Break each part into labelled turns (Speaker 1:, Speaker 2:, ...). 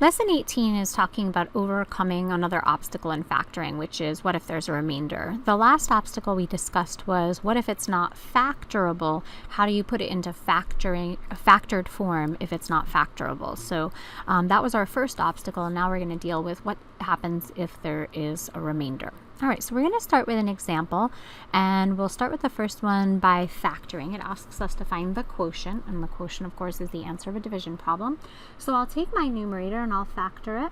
Speaker 1: Lesson 18 is talking about overcoming another obstacle in factoring, which is what if there's a remainder. The last obstacle we discussed was what if it's not factorable? How do you put it into factored form if it's not factorable? So that was our first obstacle, and now we're going to deal with what happens if there is a remainder. All right, so we're going to start with an example, and we'll start with the first one by factoring. It asks us to find the quotient, and the quotient, of course, is the answer of a division problem. So I'll take my numerator and I'll factor it.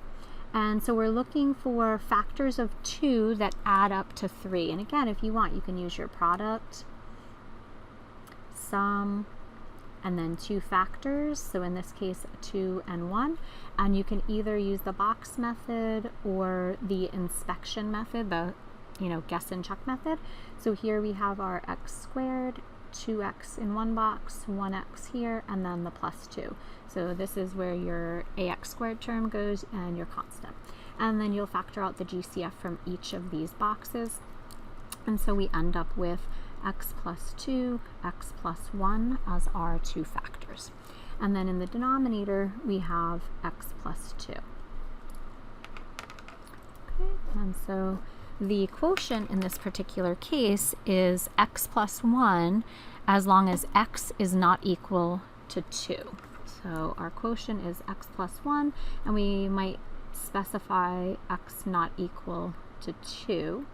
Speaker 1: And so we're looking for factors of 2 that add up to 3. And again, if you want, you can use your product, sum, and then 2 factors. So in this case, 2 and 1. And you can either use the box method or the inspection method, the guess and check method. So here we have our x squared, 2x in one box, 1x here, and then the plus 2. So this is where your ax squared term goes and your constant. And then you'll factor out the GCF from each of these boxes. And so we end up with x plus 2, x plus 1 as our 2 factors. And then in the denominator, we have x plus 2. Okay, and so the quotient in this particular case is x plus 1 as long as x is not equal to 2. So our quotient is x plus 1, and we might specify x not equal to 2.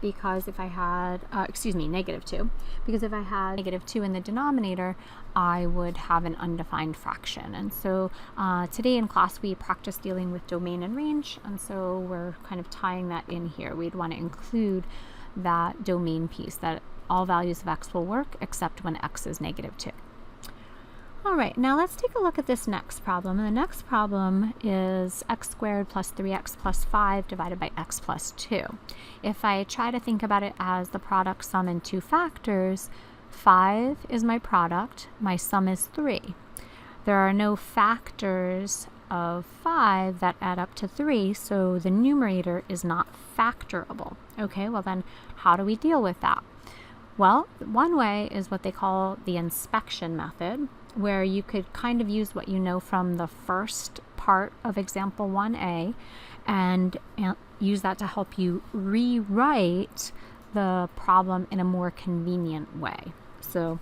Speaker 1: Because if I had, negative 2, because if I had negative 2 in the denominator, I would have an undefined fraction. And so today in class we practice dealing with domain and range, and so we're kind of tying that in here. We'd want to include that domain piece, that all values of x will work except when x is negative 2. All right, now let's take a look at this next problem. And the next problem is x squared plus 3x plus 5 divided by x plus 2. If I try to think about it as the product, sum, and 2 factors, 5 is my product, my sum is 3. There are no factors of 5 that add up to 3, so the numerator is not factorable. Okay, well then how do we deal with that? Well, one way is what they call the inspection method, where you could kind of use what you know from the first part of example 1a and use that to help you rewrite the problem in a more convenient way. So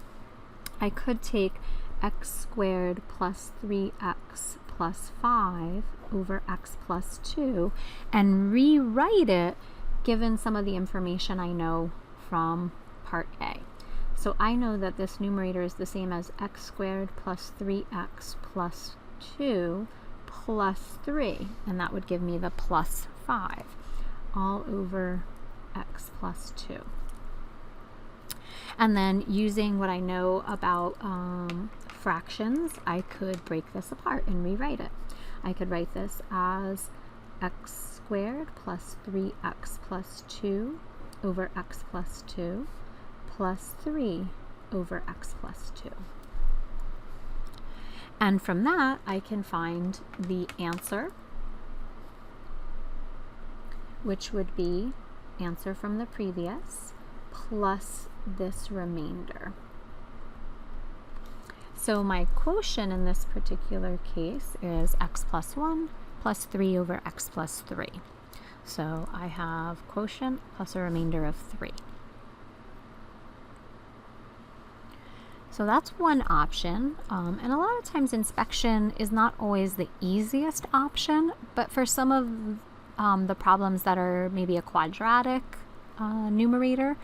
Speaker 1: I could take x squared plus 3x plus 5 over x plus 2 and rewrite it given some of the information I know from part A. So I know that this numerator is the same as x squared plus 3x plus 2 plus 3, and that would give me the plus 5 all over x plus 2. And then using what I know about fractions, I could break this apart and rewrite it. I could write this as x squared plus 3x plus 2 over x plus 2 plus 3 over x plus 2. And from that, I can find the answer, which would be answer from the previous plus this remainder. So my quotient in this particular case is x plus 1 plus 3 over x plus 3. So I have quotient plus a remainder of 3. So that's one option, and a lot of times inspection is not always the easiest option, but for some of the problems that are maybe a quadratic numerator,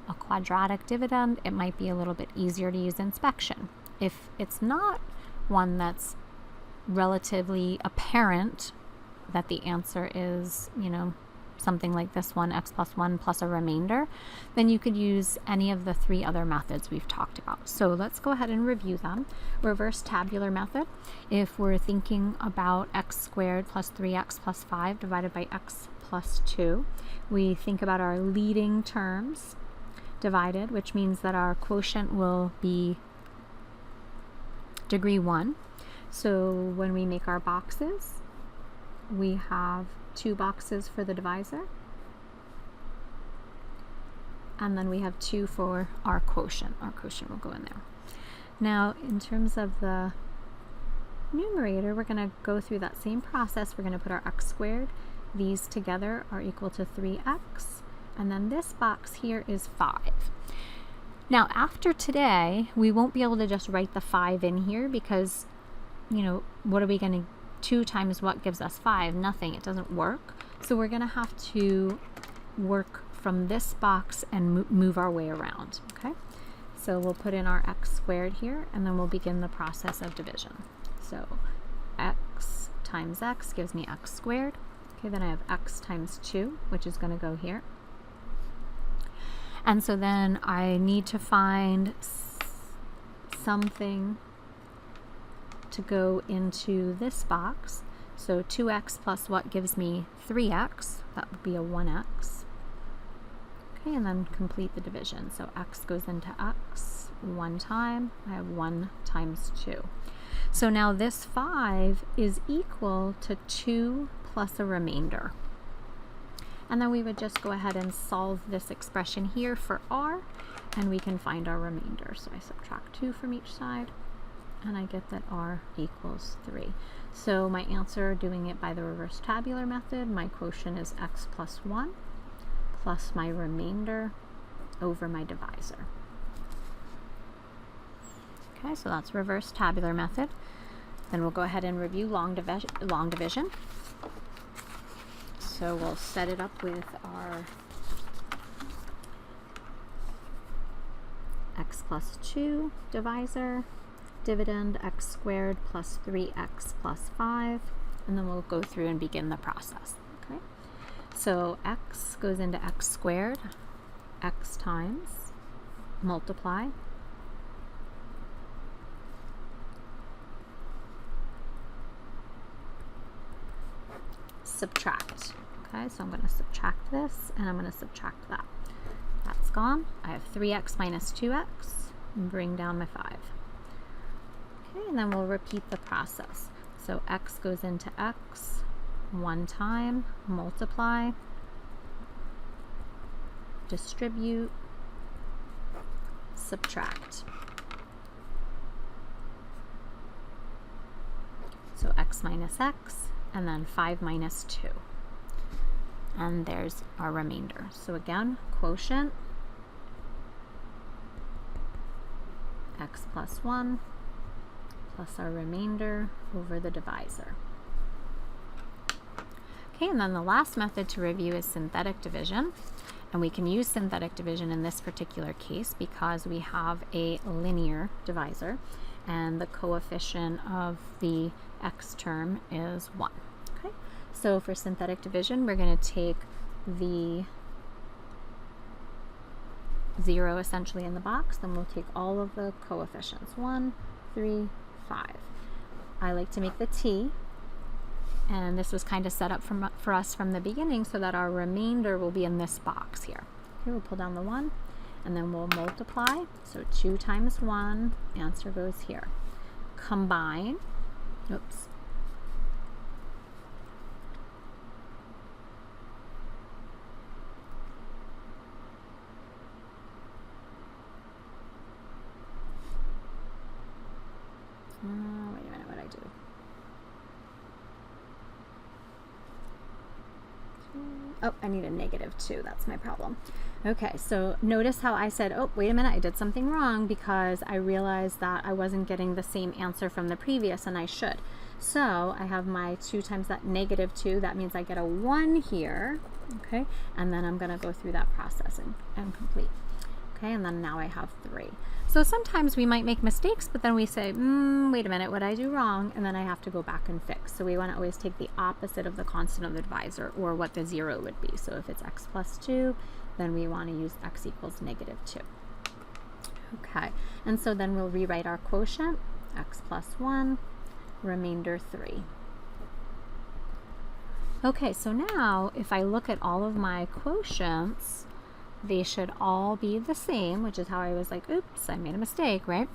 Speaker 1: a quadratic dividend, it might be a little bit easier to use inspection. If it's not one that's relatively apparent that the answer is, something like this one, x plus 1 plus a remainder, then you could use any of the 3 other methods we've talked about. So let's go ahead and review them. Reverse tabular method. If we're thinking about x squared plus 3x plus 5 divided by x plus 2, we think about our leading terms divided, which means that our quotient will be degree 1. So when we make our boxes, we have 2 boxes for the divisor, and then we have 2 for our quotient. Our quotient will go in there. Now, in terms of the numerator, we're going to go through that same process. We're going to put our x squared. These together are equal to 3x. And then this box here is 5. Now, after today, we won't be able to just write the 5 in here because, you know, what are we going to, 2 times what gives us 5? Nothing. It doesn't work. So we're going to have to work from this box and move our way around, okay? So we'll put in our x squared here, and then we'll begin the process of division. So x times x gives me x squared. Okay, then I have x times 2, which is going to go here. And so then I need to find something to go into this box. So 2x plus what gives me 3x? That would be a 1x. Okay, and then complete the division. So x goes into x one time. I have 1 times 2. So now this 5 is equal to 2 plus a remainder. And then we would just go ahead and solve this expression here for r, and we can find our remainder. So I subtract 2 from each side, and I get that r equals 3. So my answer, doing it by the reverse tabular method, my quotient is x plus 1 plus my remainder over my divisor. Okay, so that's reverse tabular method. Then we'll go ahead and review long division. So we'll set it up with our x plus 2 divisor, dividend x squared plus 3x plus 5, and then we'll go through and begin the process. Okay, so x goes into x squared, x times, multiply, subtract. Okay, so I'm going to subtract this, and I'm going to subtract that. That's gone. I have 3x minus 2x, and bring down my 5. Okay, and then we'll repeat the process. So x goes into x one time, multiply, distribute, subtract. So x minus x, and then 5 minus 2. And there's our remainder. So again, quotient, x plus 1 plus our remainder over the divisor. Okay, and then the last method to review is synthetic division. And we can use synthetic division in this particular case because we have a linear divisor, and the coefficient of the x term is 1. Okay, so for synthetic division, we're going to take the 0 essentially in the box, then we'll take all of the coefficients, 1, 3, 5. I like to make the t, and this was kind of set up for us from the beginning so that our remainder will be in this box here. Okay, we'll pull down the 1, and then we'll multiply. So 2 times 1, answer goes here. Combine, oops. Wait a minute, what did I do? Oh, I need a -2. That's my problem. Okay, so notice how I said, oh, wait a minute, I did something wrong because I realized that I wasn't getting the same answer from the previous, and I should. So I have my 2 times that -2. That means I get a 1 here, okay? And then I'm going to go through that process and complete. Okay, and then now I have 3. So sometimes we might make mistakes, but then we say, wait a minute, what did I do wrong? And then I have to go back and fix. So we want to always take the opposite of the constant of the divisor, or what the 0 would be. So if it's x plus 2, then we want to use x equals -2. Okay, and so then we'll rewrite our quotient, x plus 1, remainder 3. Okay, so now if I look at all of my quotients, they should all be the same, which is how I was like, oops, I made a mistake, right?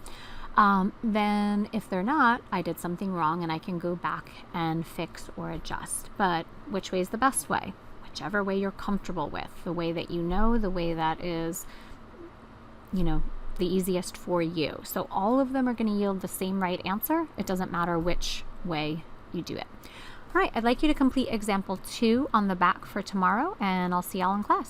Speaker 1: Then if they're not, I did something wrong, and I can go back and fix or adjust. But which way is the best way? Whichever way you're comfortable with, the way that you know, the way that is, you know, the easiest for you. So all of them are going to yield the same right answer. It doesn't matter which way you do it. All right, I'd like you to complete example 2 on the back for tomorrow, and I'll see y'all in class.